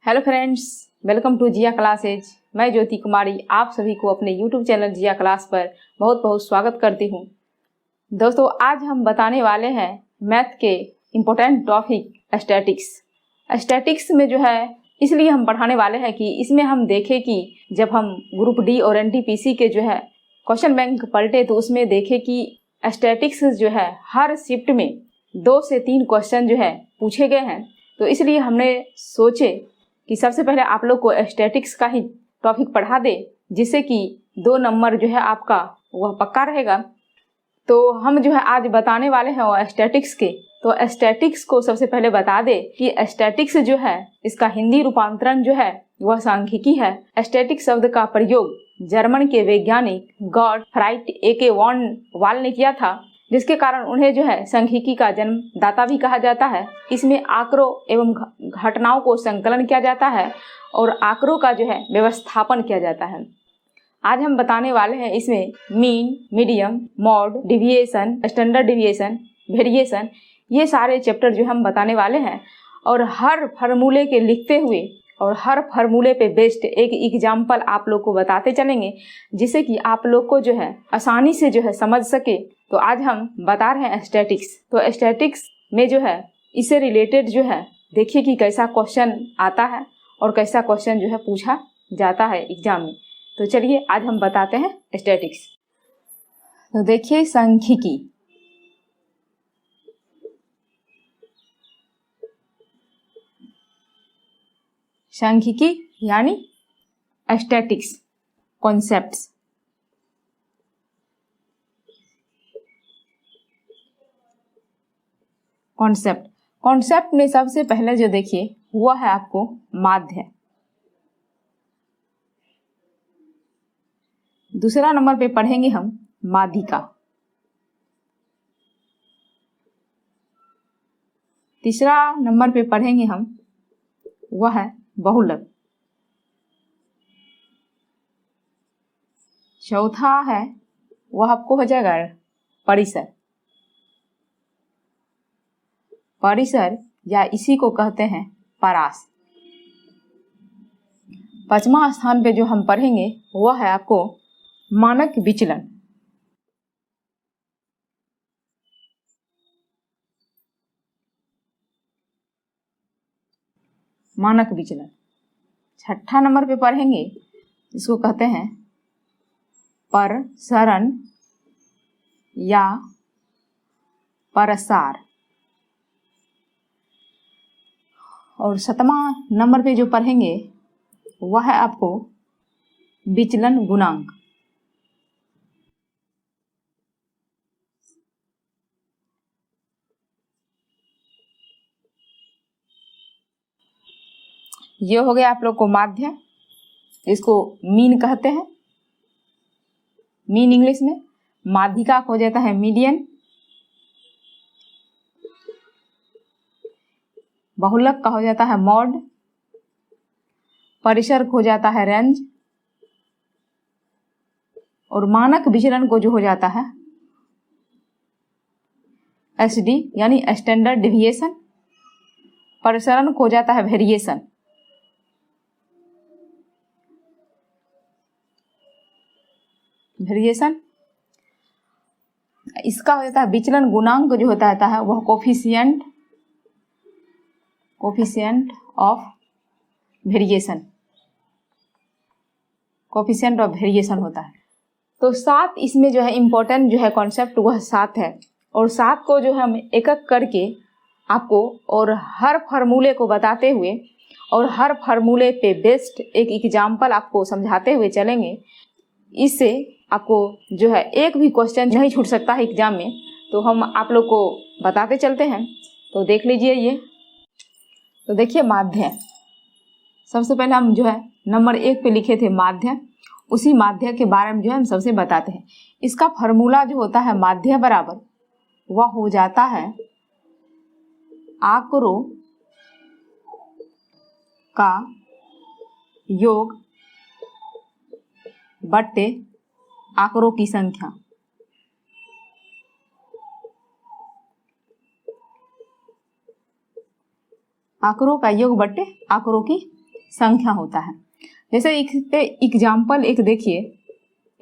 Hello friends, welcome to Jiya classes. मैं ज्योति कुमारी आप सभी को अपने यूट्यूब चैनल जिया क्लास पर बहुत बहुत स्वागत करती हूँ। दोस्तों, आज हम बताने वाले हैं मैथ के इम्पोर्टेंट टॉपिक स्टैटिक्स। स्टैटिक्स में जो है इसलिए हम पढ़ाने वाले हैं कि इसमें हम देखें कि जब हम ग्रुप डी और एनटीपीसी के जो है क्वेश्चन बैंक पलटे तो उसमें देखें कि स्टैटिक्स जो है हर शिफ्ट में 2 से 3 क्वेश्चन जो है पूछे गए हैं। तो इसलिए हमने सोचे कि सबसे पहले आप लोग को स्टैटिक्स का ही टॉपिक पढ़ा दे, जिससे कि 2 नंबर जो है आपका वह पक्का रहेगा। तो हम जो है आज बताने वाले हैं वो स्टैटिक्स के। तो स्टैटिक्स को सबसे पहले बता दे कि स्टैटिक्स जो है इसका हिंदी रूपांतरण जो है वह सांख्यिकी है। स्टैटिक शब्द का प्रयोग जर्मन के वैज्ञानिक गॉटफ्राइड ए वॉन वाल ने किया था, जिसके कारण उन्हें जो है सांख्यिकी का जन्मदाता भी कहा जाता है। इसमें आंकड़ों एवं घटनाओं को संकलन किया जाता है और आंकड़ों का जो है व्यवस्थापन किया जाता है। आज हम बताने वाले हैं इसमें mean, medium, mod, deviation, standard deviation, variation, ये सारे चैप्टर जो हम बताने वाले हैं। और हर फार्मूले के लिखते हुए और हर फार्मूले पे बेस्ड एक एग्जाम्पल आप लोग को बताते चलेंगे, जिससे कि आप लोग को जो है आसानी से जो है समझ सके। तो आज हम बता रहे हैं स्टैटिक्स। तो स्टैटिक्स में जो है इससे रिलेटेड जो है देखिए कि कैसा क्वेश्चन आता है और कैसा क्वेश्चन जो है पूछा जाता है एग्जाम में। तो चलिए आज हम बताते हैं स्टैटिक्स। तो देखिए सांख्यिकी। सांख्यिकी यानी स्टैटिक्स कॉन्सेप्ट्स। कॉन्सेप्ट में सबसे पहले जो देखिए वो है आपको माध्य। दूसरा नंबर पे पढ़ेंगे हम माध्यिका। तीसरा नंबर पे पढ़ेंगे हम वह है बहुलक। चौथा है वह आपको हो जाएगा परिसर। परिसर या इसी को कहते हैं परास। 5वां स्थान पे जो हम पढ़ेंगे वह है आपको मानक विचलन। मानक विचलन। 6ठा नंबर पे पढ़ेंगे, इसको कहते हैं प्रसरण या प्रसार। और 7वां नंबर पे जो पढ़ेंगे वह है आपको विचलन गुणांक। ये हो गया आप लोग को माध्य, इसको मीन कहते हैं। मीन इंग्लिश में। माध्यिका हो जाता है मीडियन। बहुलक का हो जाता है मॉड। परिसर हो जाता है रेंज। और मानक विचलन को जो हो जाता है एसडी यानी स्टैंडर्ड डिविएशन। प्रसरण हो जाता है वेरिएशन। वेरिएशन इसका हो जाता है विचलन गुणांक जो होता है वह coefficient of variation. Coefficient of variation होता है। तो 7 इसमें जो है इम्पोर्टेंट जो है कॉन्सेप्ट वह 7 है। और 7 को जो हम एक एक करके आपको और हर फार्मूले को बताते हुए और हर फार्मूले पे बेस्ड एक एग्जाम्पल आपको समझाते हुए चलेंगे। इससे आपको जो है एक भी क्वेश्चन नहीं छूट सकता है एग्जाम में। तो हम आप लोग को बताते चलते हैं। तो देख लीजिए ये। तो देखिए माध्य। सबसे पहले हम जो है नंबर 1 पे लिखे थे माध्य। उसी माध्य के बारे में जो है हम सबसे बताते हैं। इसका फार्मूला जो होता है माध्य बराबर वह हो जाता है आंकड़ों का योग बट्टे आंकड़ों की संख्या। आंकड़ों का योग बट्टे आंकड़ों की संख्या होता है। जैसे इस पे एग्जाम्पल एक देखिए,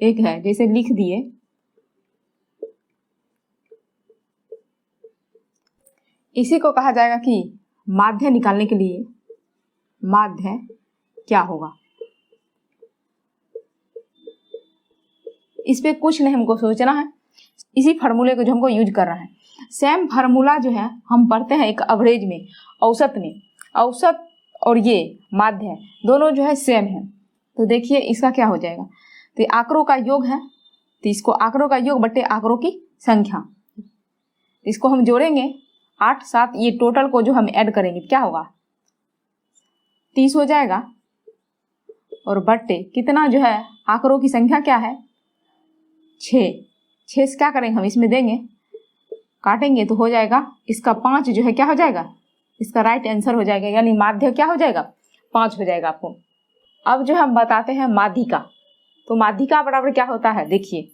एक है, जैसे लिख दिए, इसी को कहा जाएगा कि माध्य निकालने के लिए माध्य क्या होगा। इस पे कुछ नहीं हमको सोचना है, इसी फार्मूले को जो हमको यूज कर रहा है। सेम फार्मूला जो है हम पढ़ते हैं एक एवरेज में, औसत में। औसत और ये माध्य दोनों जो है सेम है। तो देखिए इसका क्या हो जाएगा, तो आंकड़ों का योग है, तो इसको आंकड़ों का योग बटे आंकड़ों की संख्या, इसको हम जोड़ेंगे 8 7, ये टोटल को जो हम ऐड करेंगे क्या होगा 30 हो जाएगा। और बटे कितना जो है आंकड़ों की संख्या क्या है 6 से क्या करेंगे हम इसमें देंगे, काटेंगे तो हो जाएगा इसका 5 जो है क्या हो जाएगा, इसका राइट आंसर हो जाएगा, यानी माध्य क्या हो जाएगा 5 हो जाएगा आपको। अब जो हम बताते हैं माध्यिका, तो माध्यिका बराबर क्या होता है देखिए,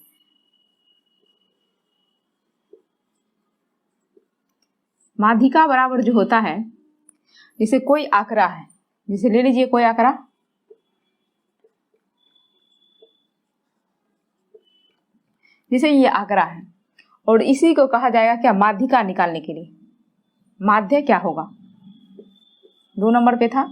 माध्यिका बराबर जो होता है, जैसे कोई आंकड़ा है, जैसे ले लीजिए कोई आंकड़ा, जैसे ये आंकड़ा है और इसी को कहा जाएगा क्या माध्यिका निकालने के लिए। माध्य क्या होगा 2 नंबर पे था,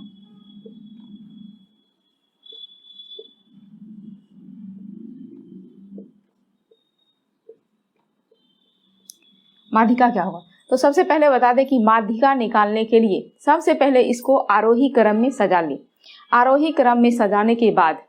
माध्यिका क्या होगा। तो सबसे पहले बता दें कि माध्यिका निकालने के लिए सबसे पहले इसको आरोही क्रम में सजा ले। आरोही क्रम में सजाने के बाद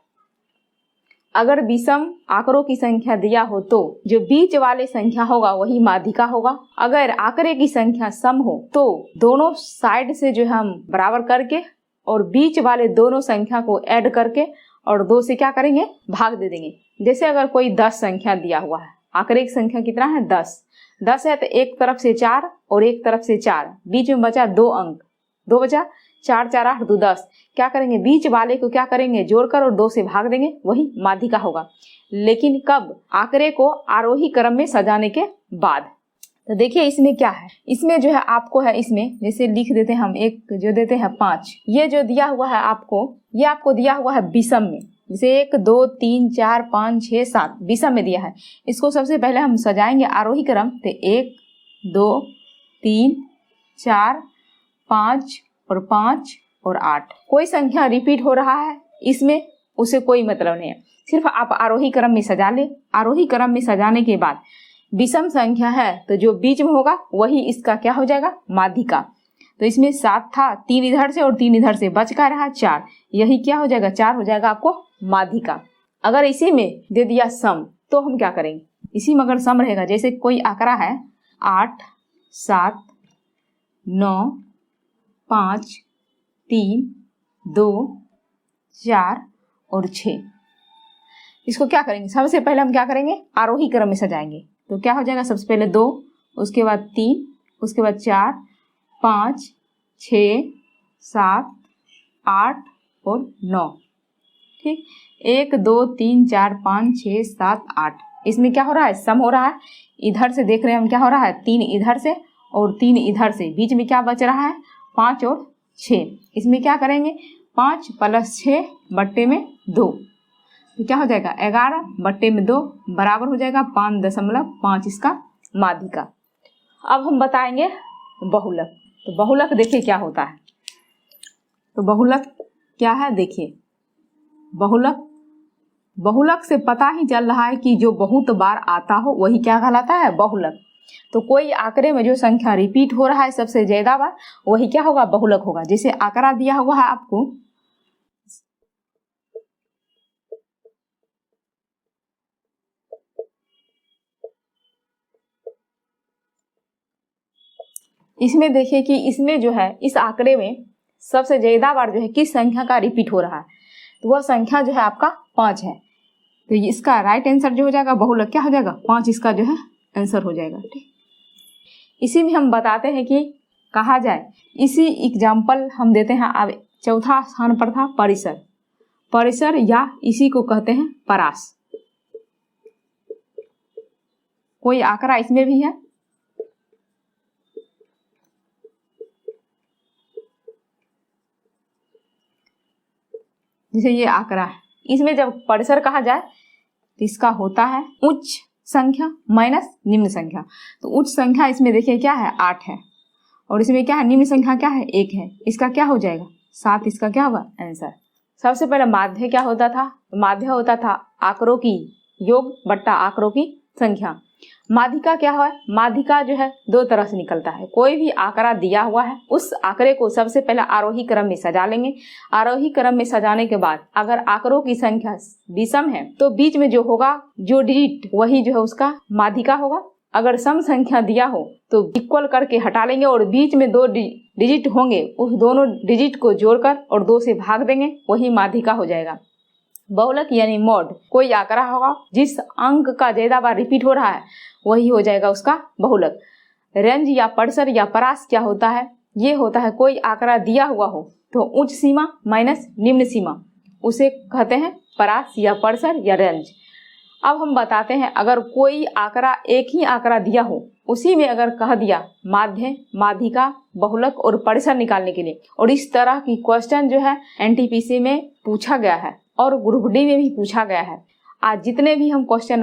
अगर विषम आंकड़ों की संख्या दिया हो तो जो बीच वाले संख्या होगा वही माध्यिका होगा। अगर आंकड़े की संख्या सम हो तो दोनों साइड से जो हम बराबर करके और बीच वाले दोनों संख्या को ऐड करके और 2 से क्या करेंगे भाग दे देंगे। जैसे अगर कोई 10 संख्या दिया हुआ है, आंकड़े की संख्या कितना है 10 है, तो एक तरफ से 4 और एक तरफ से 4, बीच में बचा 2 अंक, 2 बचा 4 4 8 2 10, क्या करेंगे बीच वाले को क्या करेंगे जोड़कर और 2 से भाग देंगे, वही माध्यिका होगा। लेकिन कब, आंकड़े को आरोही क्रम में सजाने के बाद। तो देखिए इसमें क्या है, इसमें जो है आपको है, इसमें जैसे लिख देते हैं हम, एक जो देते हैं 5, ये जो दिया हुआ है आपको, ये आपको दिया हुआ है विषम में, जैसे 1 2 3 4 5 6 7 विषम में दिया है। इसको सबसे पहले हम सजाएंगे आरोही क्रम, तो 1 2 3 4 5 और 5 और 8, कोई संख्या रिपीट हो रहा है इसमें उसे कोई मतलब नहीं है, सिर्फ आप आरोही क्रम में सजा ले। आरोही क्रम में सजाने के बाद विषम संख्या है तो जो बीच में होगा वही इसका क्या हो जाएगा माध्यिका। तो इसमें 7 था, 3 इधर से और 3 इधर से, बच का रहा 4, यही क्या हो जाएगा 4 हो जाएगा आपको माध्यिका। अगर इसी में दे दिया सम तो हम क्या करेंगे, इसी में अगर सम रहेगा, जैसे कोई आंकड़ा है 8 7 9 5 3 2 4 और 6, इसको क्या करेंगे, सबसे पहले हम क्या करेंगे आरोही क्रम में सजाएंगे। तो क्या हो जाएगा, सबसे पहले 2, उसके बाद 3, उसके बाद 4 5 6 7 8 और 9, ठीक, 1 2 3 4 5 6 7 8, इसमें क्या हो रहा है सम हो रहा है। इधर से देख रहे हैं हम क्या हो रहा है 3 इधर से और 3 इधर से, बीच में क्या बच रहा है 5 और 6, इसमें क्या करेंगे 5 + 6 बट्टे में 2, तो क्या हो जाएगा 11 बट्टे में 2 बराबर हो जाएगा 5.5, इसका माध्यिका। अब हम बताएंगे बहुलक। तो बहुलक देखिए क्या होता है, तो बहुलक क्या है देखिए, बहुलक से पता ही चल रहा है कि जो बहुत बार आता हो वही क्या कहलाता है बहुलक। तो कोई आंकड़े में जो संख्या रिपीट हो रहा है सबसे ज्यादा बार वही क्या होगा बहुलक होगा। जैसे आंकड़ा दिया हुआ है आपको, इसमें देखिए कि इसमें जो है इस आंकड़े में सबसे ज्यादा बार जो है किस संख्या का रिपीट हो रहा है, तो वह संख्या जो है आपका 5 है। तो इसका राइट आंसर जो हो जाएगा बहुलक क्या हो जाएगा 5, इसका जो है आंसर हो जाएगा, ठीक। इसी में हम बताते हैं कि कहा जाए, इसी एग्जाम्पल हम देते हैं। अब चौथा स्थान पर था परिसर, परिसर या इसी को कहते हैं परास। कोई आंकड़ा इसमें भी है, जैसे ये आंकड़ा है, इसमें जब परिसर कहा जाए तो इसका होता है उच्च संख्या माइनस निम्न संख्या। तो उच्च संख्या इसमें देखिए क्या है 8 है, और इसमें क्या है निम्न संख्या क्या है 1 है। इसका क्या हो जाएगा 7। इसका क्या होगा आंसर। सबसे पहले माध्य क्या होता था? माध्य होता था आंकड़ों की योग बट्टा आंकड़ों की संख्या। माध्यिका क्या है? माध्यिका जो है दो तरह से निकलता है। कोई भी आंकड़ा दिया हुआ है, उस आंकड़े को सबसे पहले आरोही क्रम में सजा लेंगे। आरोही क्रम में सजाने के बाद अगर आंकड़ों की संख्या विषम है तो बीच में जो होगा जो डिजिट वही जो है उसका माध्यिका होगा। अगर सम संख्या दिया हो तो इक्वल करके हटा लेंगे और बीच में 2 डिजिट होंगे, उस दोनों डिजिट को जोड़कर और 2 से भाग देंगे, वही माध्यिका हो जाएगा। बहुलक यानी मॉड कोई आंकड़ा होगा जिस अंक का ज्यादा बार रिपीट हो रहा है वही हो जाएगा उसका बहुलक। रेंज या परिसर या परास क्या होता है? ये होता है कोई आंकड़ा दिया हुआ हो तो उच्च सीमा माइनस निम्न सीमा, उसे कहते हैं परास या परिसर या रेंज। अब हम बताते हैं अगर कोई आंकड़ा एक ही आंकड़ा दिया हो, उसी में अगर कह दिया माध्य, माध्यिका, बहुलक और परिसर निकालने के लिए, और इस तरह की क्वेश्चन जो है एनटीपीसी में पूछा गया है और ग्रुप डी में भी पूछा गया है। आज जितने भी हम क्वेश्चन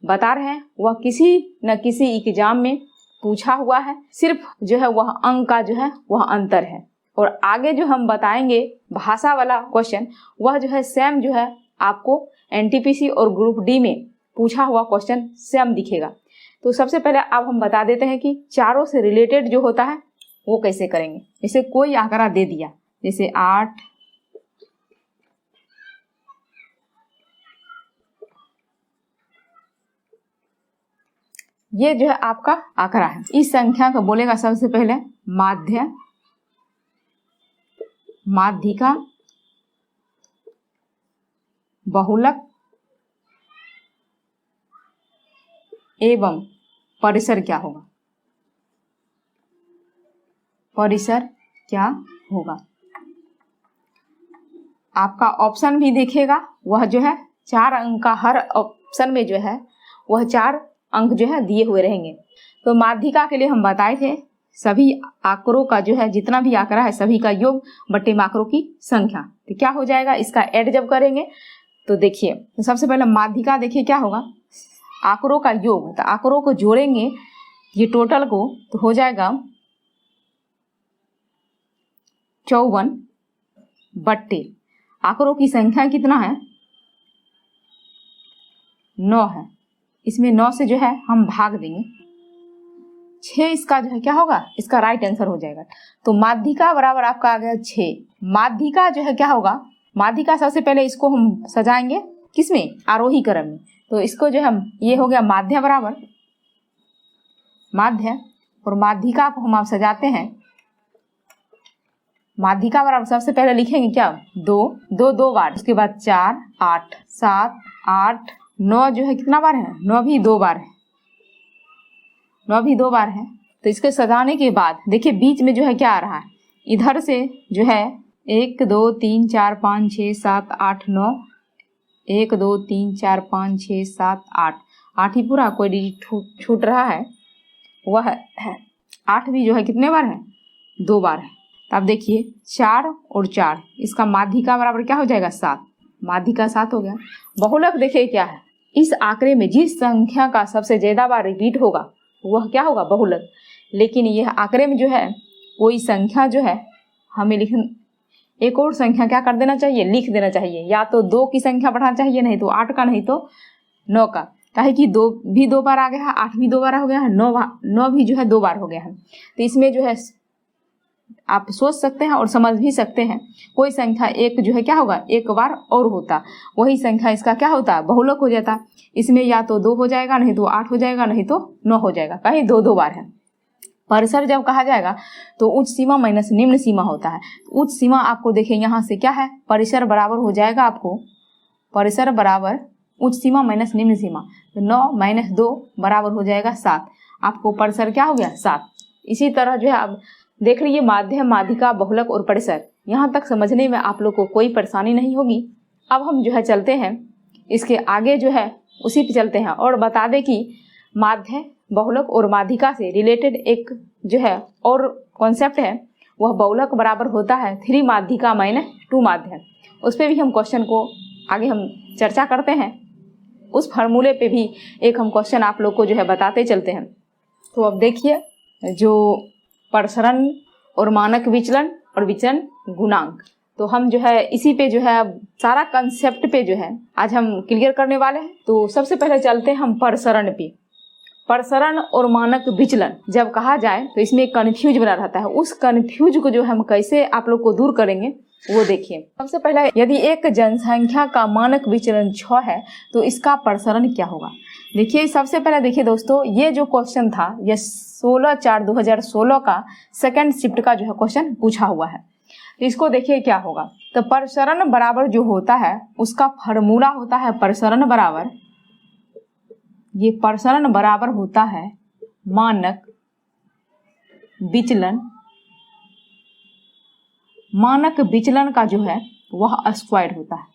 बता रहे हैं वह किसी न किसी एग्जाम में पूछा हुआ है, सिर्फ जो है वह अंक का जो है वह अंतर है। और आगे जो हम बताएंगे भाषा वाला क्वेश्चन वह जो है सेम जो है आपको एनटीपीसी और ग्रुप डी में पूछा हुआ क्वेश्चन सेम दिखेगा। तो सबसे पहले अब हम बता देते हैं कि चारों से रिलेटेड जो होता है वो कैसे करेंगे। जैसे कोई आंकड़ा दे दिया, जैसे 8, ये जो है आपका आंकड़ा है। इस संख्या को बोलेगा सबसे पहले माध्य, माध्यिका, बहुलक एवं परिसर क्या होगा। परिसर क्या होगा आपका ऑप्शन भी देखेगा, वह जो है 4 अंक का, हर ऑप्शन में जो है वह 4 अंक जो है दिए हुए रहेंगे। तो माध्यिका के लिए हम बताए थे सभी आंकड़ों का जो है जितना भी आंकड़ा है सभी का योग बट्टे आंकड़ों की संख्या। तो क्या हो जाएगा इसका ऐड जब करेंगे तो देखिए, तो सबसे पहले माध्यिका देखिए क्या होगा आंकड़ों का योग, तो आंकड़ों को जोड़ेंगे ये टोटल को तो हो जाएगा 54 बट्टे आंकड़ों की संख्या कितना है 9 है। इसमें 9 से जो है हम भाग देंगे 6, इसका जो है क्या होगा इसका राइट आंसर हो जाएगा। तो माध्यिका बराबर आपका आ गया 6। माध्यिका जो है क्या होगा, माध्यिका सबसे पहले इसको हम सजाएंगे किसमें आरोही क्रम में। तो इसको जो हम ये हो गया माध्य बराबर माध्य, और माध्यिका को हम आप सजाते हैं माध्यिका बराबर सबसे पहले लिखेंगे क्या 2 बार, उसके बाद 4, 8, 7, 8, 9 जो है कितना बार है 9 भी 2 बार है, 9 भी 2 बार है। तो इसके सजाने के बाद देखिए बीच में जो है क्या आ रहा है, इधर से जो है 1 2 3 4 5 6 7 8 9, 1 2 3 4 5 6 7 8 ही पूरा, कोई डिजिट छूट रहा है वह है 8 भी जो है कितने बार है 2 बार है। तो अब देखिए 4 और 4, इसका माध्यिका बराबर क्या हो जाएगा 7, माध्यिका 7 हो गया। बहुलक देखिए क्या है, इस आंकड़े में जिस संख्या का सबसे ज्यादा बार रिपीट होगा वह क्या होगा बहुलक। लेकिन यह आंकड़े में जो है कोई संख्या जो है हमें एक और संख्या क्या कर देना चाहिए लिख देना चाहिए, या तो 2 की संख्या बढ़ाना चाहिए, नहीं तो 8 का, नहीं तो 9 का। काहे कि 2 भी 2 बार आ गया है, 8 भी 2 बार हो गया है, 9 भी जो है 2 बार हो गया है। तो इसमें जो है आप सोच सकते हैं और समझ भी सकते हैं, कोई संख्या एक जो है क्या होगा एक बार और होता, वही संख्या इसका क्या होता बहुलक हो जाता। इसमें या तो 2 हो जाएगा, नहीं तो 8 हो जाएगा, नहीं तो 9 हो जाएगा, कहीं 2 बार है। परिसर जब कहा जाएगा तो उच्च सीमा माइनस निम्न सीमा होता है। उच्च सीमा आपको देखिए यहाँ से क्या है, परिसर बराबर हो जाएगा आपको, परिसर बराबर उच्च सीमा माइनस निम्न सीमा, तो 9 माइनस 2 बराबर हो जाएगा 7, आपको परिसर क्या हो गया 7। इसी तरह जो है अब देख लीजिए माध्यम, माध्यिका, बहुलक और परिसर, यहाँ तक समझने में आप लोग को कोई परेशानी नहीं होगी। अब हम जो है चलते हैं इसके आगे जो है उसी पे चलते हैं और बता दें कि माध्य, बहुलक और माध्यिका से रिलेटेड एक जो है और कॉन्सेप्ट है, वह बहुलक बराबर होता है 3 माध्यिका माइनस 2 माध्य, उस पर भी हम क्वेश्चन को आगे हम चर्चा करते हैं। उस फार्मूले पे भी एक हम क्वेश्चन आप लोग को जो है बताते चलते हैं। तो अब देखिए, जो प्रसरण और मानक विचलन और विचलन गुणांक, तो हम जो है इसी पे जो है सारा कंसेप्ट पे जो है आज हम क्लियर करने वाले हैं। तो सबसे पहले चलते हैं हम प्रसरण पे। प्रसरण और मानक विचलन जब कहा जाए तो इसमें एक कन्फ्यूज बना रहता है। उस कन्फ्यूज को जो हम कैसे आप लोग को दूर करेंगे वो देखिए। सबसे पहले, यदि एक जनसंख्या का मानक विचलन 6 है तो इसका प्रसरण क्या होगा। देखिए, सबसे पहले देखिए दोस्तों, ये जो क्वेश्चन था ये 16/4/2016 का सेकंड शिफ्ट का जो है क्वेश्चन पूछा हुआ है। तो इसको देखिए क्या होगा। तो प्रसरण बराबर जो होता है उसका फॉर्मूला होता है प्रसरण बराबर, ये प्रसरण बराबर होता है मानक विचलन। मानक विचलन का जो है वह स्क्वायर होता है।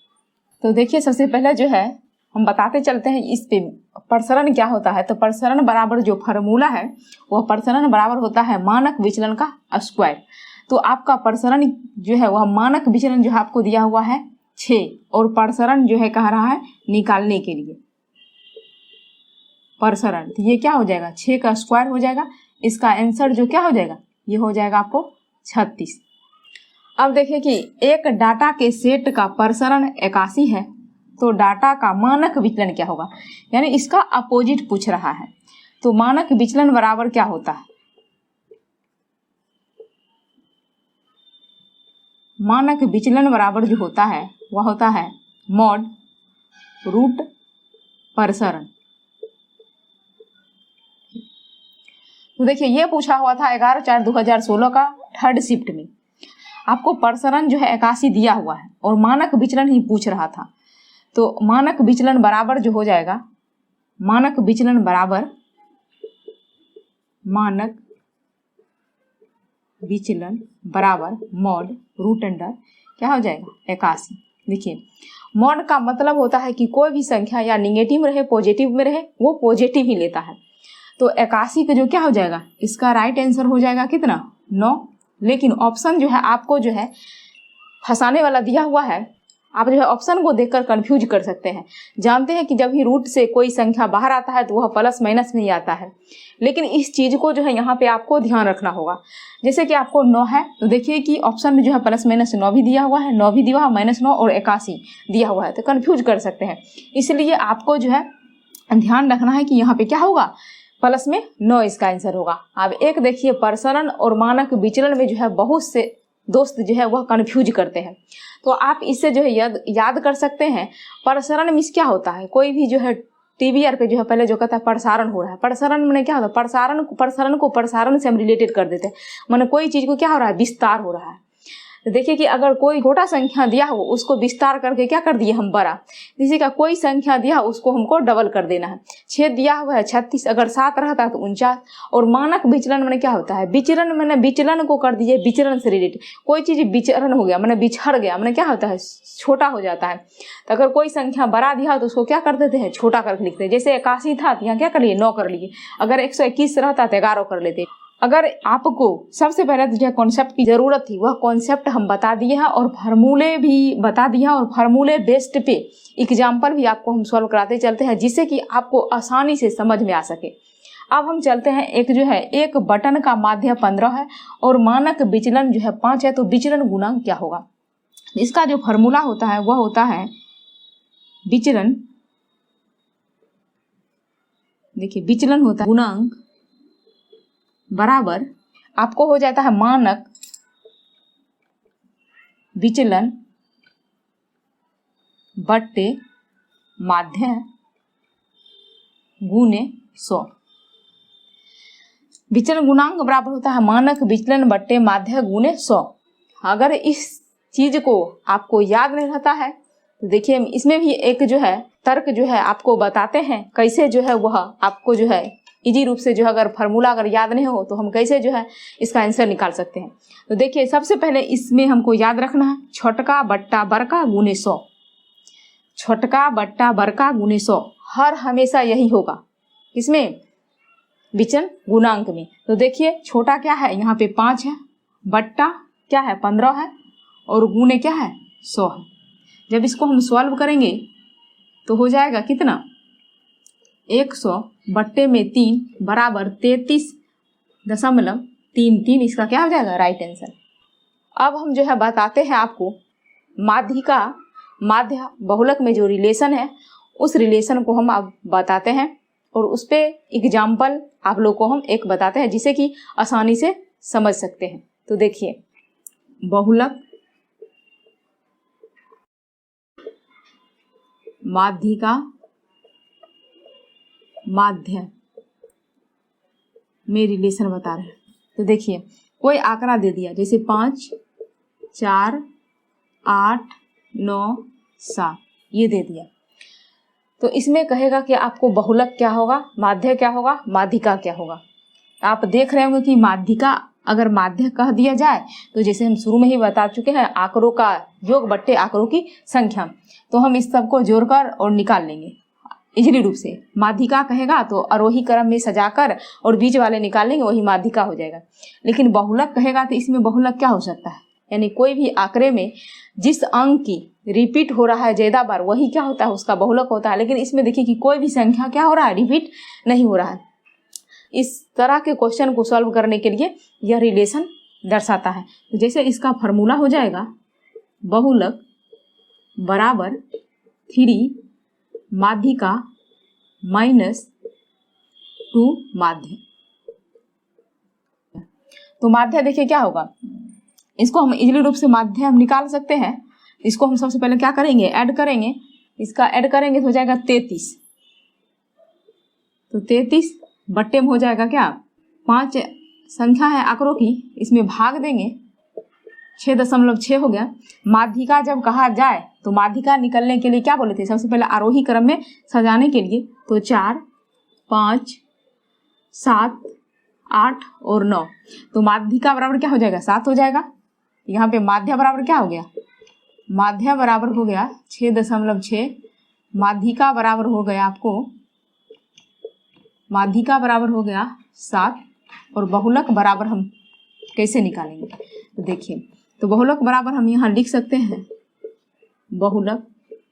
तो देखिए, सबसे पहले जो है हम बताते चलते हैं इस पे प्रसरण क्या होता है। तो प्रसरण बराबर जो फार्मूला है वह प्रसरण बराबर होता है मानक विचलन का स्क्वायर। तो आपका प्रसरण जो है वह मानक विचलन जो है आपको दिया हुआ है 6 और प्रसरण जो है कह रहा है निकालने के लिए प्रसरण। तो ये क्या हो जाएगा, 6 का स्क्वायर हो जाएगा। इसका आंसर जो क्या हो जाएगा, ये हो जाएगा आपको 36। अब देखिए कि एक डाटा के सेट का प्रसरण 81 है तो डाटा का मानक विचलन क्या होगा, यानी इसका अपोजिट पूछ रहा है। तो मानक विचलन बराबर क्या होता है, मानक विचलन बराबर जो होता है वह होता है मॉड रूट प्रसरण। तो देखिए, ये पूछा हुआ था 11/4/2016 का थर्ड शिफ्ट में। आपको प्रसरण जो है 81 दिया हुआ है और मानक विचलन ही पूछ रहा था। तो मानक विचलन बराबर जो हो जाएगा, मानक विचलन बराबर मानक विचलन बराबर मॉड रूट अंडर क्या हो जाएगा 81। देखिए, मॉड का मतलब होता है कि कोई भी संख्या या निगेटिव में रहे पॉजिटिव में रहे वो पॉजिटिव ही लेता है। तो 81 का जो क्या हो जाएगा, इसका राइट आंसर हो जाएगा कितना 9। लेकिन ऑप्शन जो है आपको जो है फंसाने वाला दिया हुआ है। आप जो है ऑप्शन को देखकर कंफ्यूज कर सकते हैं। जानते हैं कि जब भी रूट से कोई संख्या बाहर आता है तो वह प्लस माइनस में ही आता है, लेकिन इस चीज को जो है यहाँ पे आपको ध्यान रखना होगा। जैसे कि आपको 9 है तो देखिए कि ऑप्शन में जो है प्लस माइनस 9 भी दिया हुआ है, 9 भी दिया हुआ है, -9 और 81 दिया हुआ है, तो कंफ्यूज कर सकते हैं। इसलिए आपको जो है ध्यान रखना है कि यहाँ पे क्या होगा, प्लस में 9 इसका आंसर होगा। अब एक देखिए, प्रसरण और मानक विचलन में जो है बहुत से दोस्त जो है वह कंफ्यूज करते हैं। तो आप इससे जो है याद कर सकते हैं। प्रसरण मीन्स क्या होता है, कोई भी जो है टीवीआर पे जो है पहले जो कहता है प्रसारण हो रहा है। प्रसारण में क्या होता है, प्रसारण को प्रसारण से हम रिलेटेड कर देते हैं। माने कोई चीज को क्या हो रहा है, विस्तार हो रहा है। तो देखिए कि अगर कोई छोटा संख्या दिया हो उसको विस्तार करके क्या कर दिए हम बड़ा। किसी का कोई संख्या दिया उसको हमको डबल कर देना है। 6 दिया हुआ है 36, अगर 7 रहता है तो 49। और मानक विचलन मैंने क्या होता है, विचलन मैंने विचलन को कर दिए विचलन से रिलेटेड। कोई चीज विचरण हो गया मैंने बिछड़ गया मैंने क्या होता है, छोटा हो जाता है। तो अगर कोई संख्या बड़ा दिया तो उसको क्या कर देते हैं, छोटा करके लिखते हैं। जैसे 81 था तो यहाँ क्या कर लिए 9 कर लिए। अगर 121 रहता तो 11 कर लेते। अगर आपको सबसे पहले जो कॉन्सेप्ट की जरूरत थी वह कॉन्सेप्ट हम बता दिए हैं और फार्मूले भी बता दिए हैं, और फार्मूले बेस्ड पे एग्जाम्पल भी आपको हम सॉल्व कराते चलते हैं जिससे कि आपको आसानी से समझ में आ सके। अब हम चलते हैं, एक जो है एक बटन का माध्य 15 है और मानक विचलन जो है 5 है, तो विचलन गुणांक क्या होगा। इसका जो फार्मूला होता है वह होता है विचलन, देखिए विचलन होता है गुणांक बराबर आपको हो जाता है मानक विचलन बट्टे माध्य गुने 100। विचलन गुणांक बराबर होता है मानक विचलन बट्टे माध्य गुने 100। अगर इस चीज को आपको याद नहीं रहता है तो देखिए इसमें भी एक जो है तर्क जो है आपको बताते हैं कैसे जो है वह आपको जो है इजी रूप से जो है अगर फार्मूला अगर याद नहीं हो तो हम कैसे जो है इसका आंसर निकाल सकते हैं। तो देखिए सबसे पहले इसमें हमको याद रखना है छोटका बट्टा बड़का गुने 100। छोटका बट्टा बड़का गुने 100 हर हमेशा यही होगा, इसमें विचलन गुणांक में। तो देखिए छोटा क्या है, यहाँ पे 5 है, बट्टा क्या है 15 है और गुने क्या है 100 है। जब इसको हम सॉल्व करेंगे तो हो जाएगा कितना, 100/3 बराबर 33.33। इसका क्या हो जाएगा, राइट आंसर। अब हम जो है बताते हैं आपको माध्य बहुलक में जो रिलेशन है उस रिलेशन को हम अब बताते हैं और उस पे एग्जाम्पल आप लोग को हम एक बताते हैं जिसे कि आसानी से समझ सकते हैं। तो देखिए, बहुलक माध्यिका माध्य में रिलेशन बता रहे हैं। तो देखिए, कोई आंकड़ा दे दिया जैसे 5, 4, 8, 9, 7 ये दे दिया, तो इसमें कहेगा कि आपको बहुलक क्या होगा, माध्य क्या होगा, माध्यिका क्या होगा। आप देख रहे होंगे कि माध्यिका अगर माध्य कह दिया जाए तो जैसे हम शुरू में ही बता चुके हैं आंकड़ों का योग बट्टे आंकड़ों की संख्या, तो हम इस सब को जोड़कर और निकाल लेंगे इजली रूप से। माध्यिका कहेगा तो आरोही क्रम में सजाकर और बीच वाले निकाल लेंगे, वही माध्यिका हो जाएगा। लेकिन बहुलक कहेगा तो इसमें बहुलक क्या हो सकता है, यानी कोई भी आंकड़े में जिस अंक की रिपीट हो रहा है ज्यादा बार वही क्या होता है, उसका बहुलक होता है। लेकिन इसमें देखिए कि कोई भी संख्या क्या हो रहा है, रिपीट नहीं हो रहा है। इस तरह के क्वेश्चन को सॉल्व करने के लिए यह रिलेशन दर्शाता है। तो जैसे इसका फॉर्मूला हो जाएगा, बहुलक बराबर 3 माध्यिका -2 माध्य। तो माध्य देखिए क्या होगा, इसको हम इजली रूप से माध्य हम निकाल सकते हैं। इसको हम सबसे पहले क्या करेंगे, ऐड करेंगे। इसका ऐड करेंगे तो हो जाएगा 33। तो 33 बट्टे में हो जाएगा क्या, 5 संख्या है आंकड़ों की, इसमें भाग देंगे 6.6 हो गया। माध्यिका जब कहा जाए तो माध्यिका निकलने के लिए क्या बोले थे, सबसे पहले आरोही क्रम में सजाने के लिए, तो 4, 5, 7, 8 और 9। तो माध्यिका बराबर क्या हो जाएगा, 7 हो जाएगा। यहाँ पे माध्य बराबर क्या हो गया, माध्य बराबर हो गया 6.6। माध्यिका बराबर हो गया आपको, माध्यिका बराबर हो गया 7। और बहुलक बराबर हम कैसे निकालेंगे, तो देखिए, तो बहुलक बराबर हम यहाँ लिख सकते हैं, बहुलक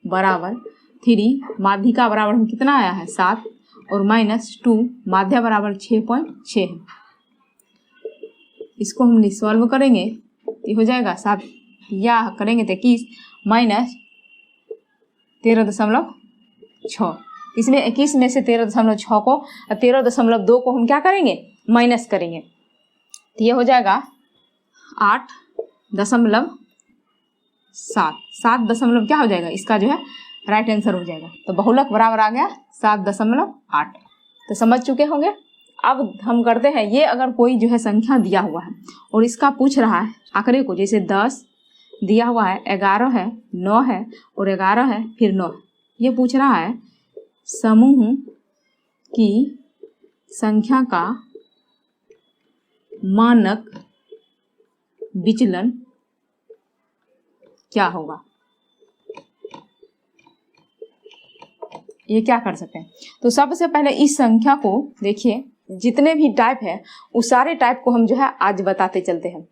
बराबर 3 माध्यिका बराबर हम कितना आया है 7 और -2 माध्य बराबर 6.6 है। इसको हम सॉल्व करेंगे तो हो जाएगा 7 या करेंगे तो 21 -13.6। इसमें 21 में से 13.6 को 13.2 को हम क्या करेंगे, माइनस करेंगे, तो ये हो जाएगा 8.7। 7 क्या हो जाएगा, इसका जो है राइट आंसर हो जाएगा। तो बहुलक बराबर आ गया 7.8। तो समझ चुके होंगे। अब हम करते हैं, ये अगर कोई जो है संख्या दिया हुआ है और इसका पूछ रहा है आंकड़े को, जैसे 10 दिया हुआ है, 11 है, 9 है और 11 है, फिर 9 है। ये पूछ रहा है समूह की संख्या का मानक विचलन क्या होगा। ये क्या कर सकते हैं, तो सबसे पहले इस संख्या को देखिए, जितने भी टाइप है उस सारे टाइप को हम जो है आज बताते चलते हैं।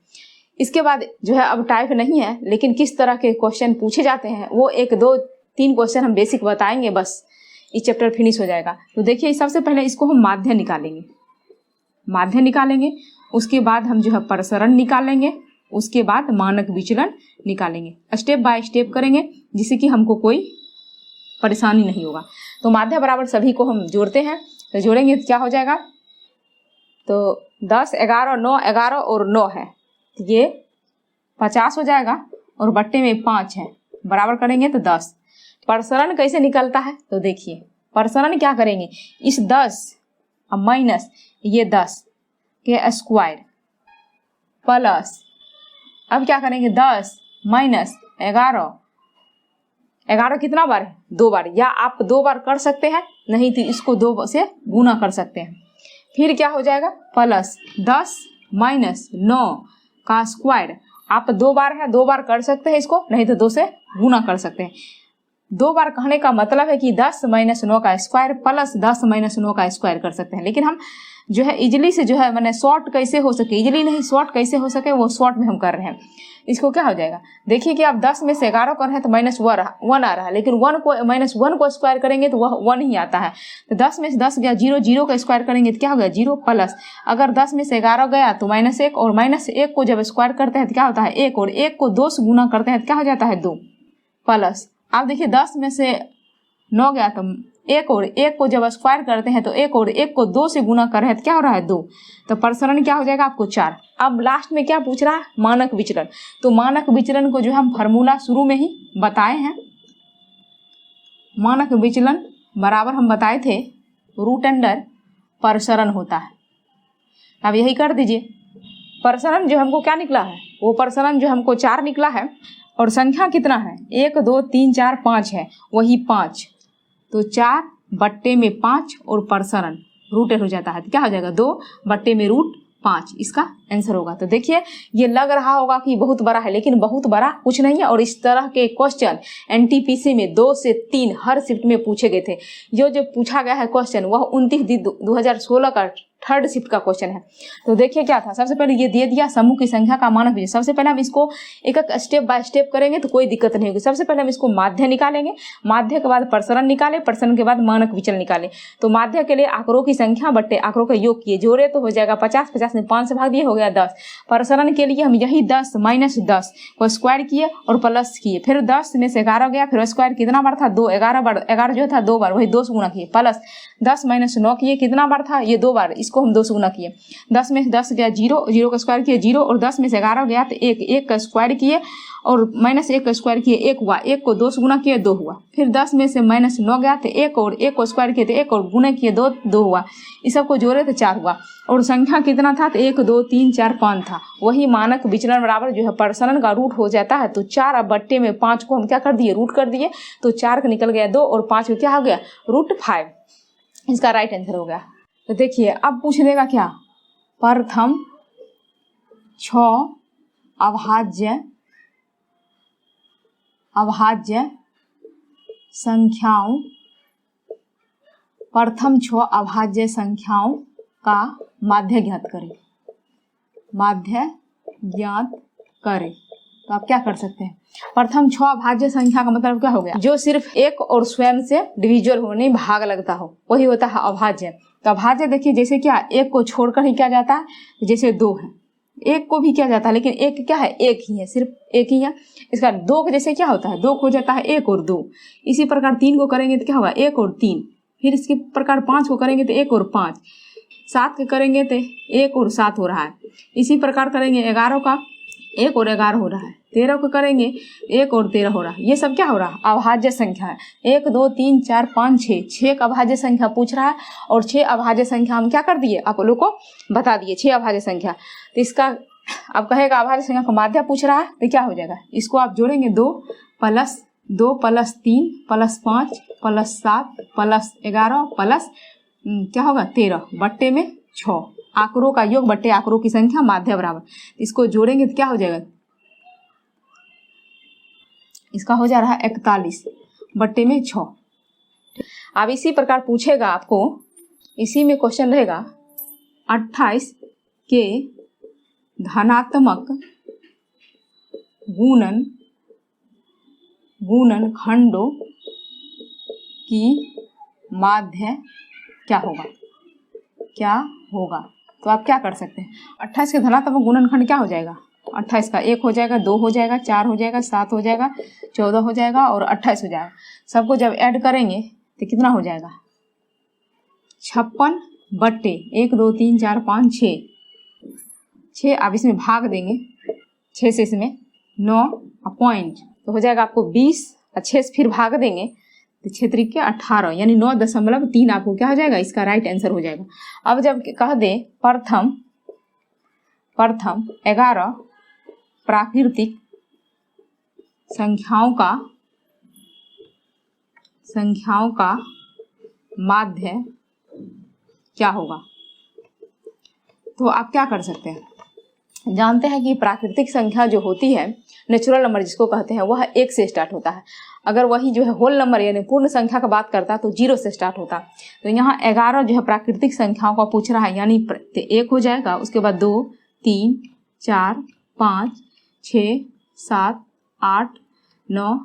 इसके बाद जो है अब टाइप नहीं है, लेकिन किस तरह के क्वेश्चन पूछे जाते हैं वो 1, 2, 3 क्वेश्चन हम बेसिक बताएंगे, बस ये चैप्टर फिनिश हो जाएगा। तो देखिए, सबसे पहले इसको हम माध्य निकालेंगे, उसके बाद हम जो है प्रसरण निकालेंगे, उसके बाद मानक विचलन निकालेंगे। स्टेप बाय स्टेप करेंगे जिससे कि हमको कोई परेशानी नहीं होगा। तो माध्य बराबर सभी को हम जोड़ते हैं, तो जोड़ेंगे तो क्या हो जाएगा, तो 10, 11, 9, 11 और 9 है, ये 50 हो जाएगा और बट्टे में 5 है, बराबर करेंगे तो 10। प्रसरण कैसे निकलता है, तो देखिए, प्रसरण क्या करेंगे, इस 10 माइनस ये 10 के स्क्वायर प्लस, अब क्या करेंगे 10 माइनस 11 कितना बार है, 2 बार, या आप 2 बार कर सकते हैं, नहीं तो इसको 2 से गुना कर सकते हैं। फिर क्या हो जाएगा, प्लस 10 माइनस 9 का स्क्वायर, आप 2 बार है 2 बार कर सकते हैं इसको, नहीं तो 2 से गुना कर सकते हैं। 2 बार कहने का मतलब है कि 10 माइनस 9 का स्क्वायर प्लस 10 माइनस 9 का स्क्वायर कर सकते हैं, लेकिन हम जो है इजिली से जो है मैंने शॉर्ट कैसे हो सके, इजिली नहीं शॉर्ट कैसे हो सके वो शॉर्ट में हम कर रहे हैं। इसको क्या हो जाएगा, देखिए कि आप 10 में से 11 कर रहे हैं तो -1 आ रहा है, लेकिन -1 को स्क्वायर करेंगे तो वह 1 ही आता है। तो 10 में से 10 गया 0, 0 का स्क्वायर करेंगे तो क्या हो गया 0 प्लस, अगर 10 में से 11 गया तो -1, और -1 को जब स्क्वायर करते हैं तो क्या होता है 1, और 1 को 2 से गुना करते हैं तो क्या हो जाता है 2 प्लस। आप देखिए 10 में से 9 गया तो 1, और 1 को जब स्क्वायर करते हैं तो 1, और 1 को 2 से गुना कर रहे हैं तो क्या हो रहा है 2, तो प्रसरण क्या हो जाएगा आपको 4। अब लास्ट में क्या पूछ रहा है, मानक विचलन। तो मानक विचलन को जो हम फार्मूला शुरू में ही बताए हैं, मानक विचलन बराबर हम बताए थे √अंडर प्रसरण होता है। अब यही कर दीजिए, प्रसरण जो हमको क्या निकला है, वो प्रसरण जो हमको 4 निकला है, और संख्या कितना है 1 2 3 4 5 है, वही 5, तो 4/5 और प्रसरण रूटेड हो जाता है तो क्या हो जाएगा 2/5, इसका आंसर होगा। तो देखिए ये लग रहा होगा कि बहुत बड़ा है, लेकिन बहुत बड़ा कुछ नहीं है, और इस तरह के क्वेश्चन एनटीपीसी में 2 से 3 हर शिफ्ट में पूछे गए थे। जो पूछा गया है क्वेश्चन वह 29/2016 का 3rd शिफ्ट का क्वेश्चन है। तो देखिए क्या था, सबसे पहले ये दे दिया समूह की संख्या का मानक विचलन। सबसे पहले हम इसको एक एक स्टेप बाय स्टेप करेंगे तो कोई दिक्कत नहीं होगी। सबसे पहले हम इसको माध्य निकालेंगे, माध्य के बाद प्रसरण निकाले, प्रसरण के बाद मानक विचलन निकाले। तो माध्य के लिए आंकड़ों की संख्या बट्टे आंकड़ों का योग किए, जोड़े तो हो जाएगा 50, 50 में 5 से भाग दिए हो गया 10। प्रसरण के लिए हम यही 10 -10 को स्क्वायर किए और प्लस किए, फिर 10 में से 11 गया, फिर स्क्वायर कितना बार था 2, 11 बार, 11 जो था 2 बार, वही 2 से गुना किए, प्लस 10 - 9 किए, कितना बार था ये 2 बार, इसको हम 2 से गुना किए। 10 में से 10 गया 0, 0 का स्क्वायर किए 0, और 10 में से 11 गया तो 1, 1 का स्क्वायर किए और -1 का स्क्वायर किए 1 हुआ, 1 को 2 से गुना किए 2 हुआ। फिर 10 में से -9 गया तो 1, और 1 को स्क्वायर किए तो 1 और गुना किए 2, 2 हुआ। इस सबको जोड़े तो 4 हुआ, और संख्या कितना था तो 1 2 3 4 5 था। वही मानक विचलन बराबर जो है प्रसरण का रूट हो जाता है। तो 4/5 को हम क्या कर दिए, रूट कर दिए, तो 4 का निकल गया 2, और 5 को क्या हो गया √5, इसका राइट आंसर हो गया। तो देखिए अब पूछ देगा क्या, प्रथम 6 अभाज्य संख्याओं, प्रथम 6 अभाज्य संख्याओं का माध्य ज्ञात करें, माध्य ज्ञात करें। तो आप क्या कर सकते हैं, प्रथम 6 अभाज्य संख्या का मतलब क्या हो गया, जो सिर्फ एक और स्वयं से डिविजुअल होने भाग लगता हो वही होता है अभाज्य। तो अभाज्य देखिए जैसे क्या, एक को छोड़कर ही क्या जाता है, जैसे 2 है, एक को भी किया जाता है, लेकिन एक क्या है, एक ही है, सिर्फ एक ही है। इसका 2 के जैसे क्या होता है, 2 हो जाता है 1 और 2। इसी प्रकार 3 को करेंगे तो क्या होगा 1 और 3। फिर इसके प्रकार 5 को करेंगे तो 1 और 5। 7 के करेंगे तो 1 और 7 हो रहा है। इसी प्रकार करेंगे 11 का 1 और 11 हो रहा है। 13 को करेंगे 1 और 13 हो रहा है। ये सब क्या हो रहा है, अभाज्य संख्या है। 1 2 3 4 5 6 का अभाज्य संख्या पूछ रहा है, और 6 अभाज्य संख्या हम क्या कर दिए, आप लोग को बता दिए 6 अभाज्य संख्या। तो इसका अब कहेगा अभाज्य संख्या का माध्य पूछ रहा है तो क्या हो जाएगा, इसको आप जोड़ेंगे 2 + 2 + 3 + 5 + 7 + 11 प्लस क्या होगा 13 बट्टे में 6, आंकड़ों का योग बट्टे आंकड़ों की संख्या माध्य बराबर। इसको जोड़ेंगे तो क्या हो जाएगा, इसका हो जा रहा है 41 बट्टे में 6। अब इसी प्रकार पूछेगा आपको, इसी में क्वेश्चन रहेगा 28 के धनात्मक गुणनखंडों की माध्य क्या होगा, क्या होगा। तो आप क्या कर सकते हैं, 28 के धनात्मक गुणनखंड क्या हो जाएगा, 28 का 1 हो जाएगा, 2 हो जाएगा, 4 हो जाएगा, 7 हो जाएगा, 14 हो जाएगा और 28 हो जाएगा। सबको जब ऐड करेंगे तो कितना हो जाएगा 56 बट्टे 1 2 3 4 5 6। अब इसमें भाग देंगे 6 से, इसमें 9 पॉइंट तो हो जाएगा आपको 20, और 6 से फिर भाग देंगे तो 6 त्रिक 18 यानी 9.3 आपको क्या हो जाएगा, इसका राइट आंसर हो जाएगा। अब जब कह दे प्रथम 11 प्राकृतिक संख्याओं का माध्य क्या होगा, तो आप क्या कर सकते हैं, जानते हैं कि प्राकृतिक संख्या जो होती है, नेचुरल नंबर जिसको कहते हैं, वह 1 से स्टार्ट होता है। अगर वही जो है होल नंबर यानी पूर्ण संख्या का बात करता तो 0 से स्टार्ट होता। तो यहाँ 11 जो है प्राकृतिक संख्याओं का पूछ रहा है, यानी 1 हो जाएगा, उसके बाद 2, 3, 4, 5, 6, 7, 8, 9,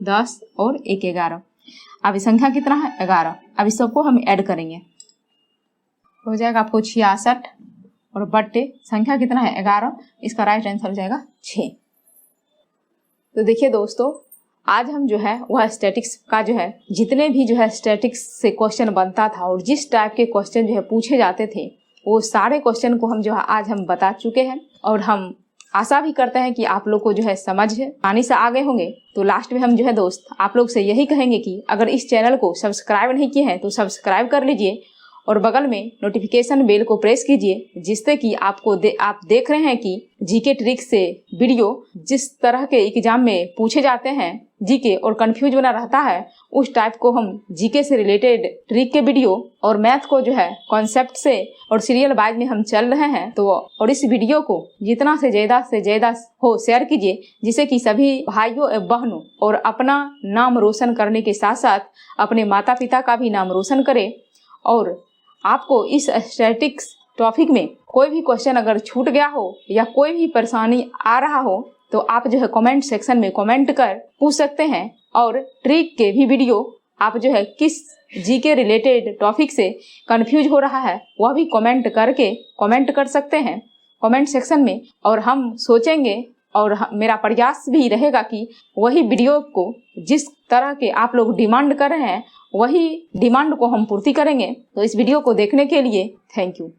10 और 1 11। अब संख्या कितना है? 11। अब इस सबको हम ऐड करेंगे, हो जाएगा आपको 66 और बट्टे संख्या कितना है? 11। इसका राइट आंसर हो जाएगा 6। तो देखिए दोस्तों, आज हम जो है वह स्टैटिक्स का जो है जितने भी जो है स्टैटिक्स से क्वेश्चन बनता था और जिस टाइप के क्वेश्चन जो है पूछे जाते थे, वो सारे क्वेश्चन को हम जो है आज हम बता चुके हैं। और हम आशा भी करते हैं कि आप लोग को जो है समझ आसानी से आ गए होंगे। तो लास्ट में हम जो है दोस्त आप लोग से यही कहेंगे कि अगर इस चैनल को सब्सक्राइब नहीं किए हैं तो सब्सक्राइब कर लीजिए और बगल में नोटिफिकेशन बेल को प्रेस कीजिए, जिससे कि आपको आप देख रहे हैं कि जीके ट्रिक से वीडियो जिस तरह के एग्जाम में पूछे जाते हैं जीके और कंफ्यूज बना रहता है, उस टाइप को हम जीके से रिलेटेड ट्रिक के वीडियो और मैथ को जो है कॉन्सेप्ट से और सीरियल वाइज में हम चल रहे हैं। तो और इस वीडियो को जितना से ज्यादा हो शेयर कीजिए, जिससे कि सभी भाइयों एवं बहनों और अपना नाम रोशन करने के साथ साथ अपने माता पिता का भी नाम रोशन करे। और आपको इस स्टैटिक्स टॉपिक में कोई भी क्वेश्चन अगर छूट गया हो या कोई भी परेशानी आ रहा हो तो आप जो है कमेंट सेक्शन में कमेंट कर पूछ सकते हैं। और ट्रिक के भी वीडियो आप जो है किस जीके रिलेटेड टॉपिक से कंफ्यूज हो रहा है वह भी कमेंट कर सकते हैं कमेंट सेक्शन में। और हम सोचेंगे और मेरा प्रयास भी रहेगा कि वही वीडियो को जिस तरह के आप लोग डिमांड कर रहे हैं वही डिमांड को हम पूर्ति करेंगे। तो इस वीडियो को देखने के लिए थैंक यू।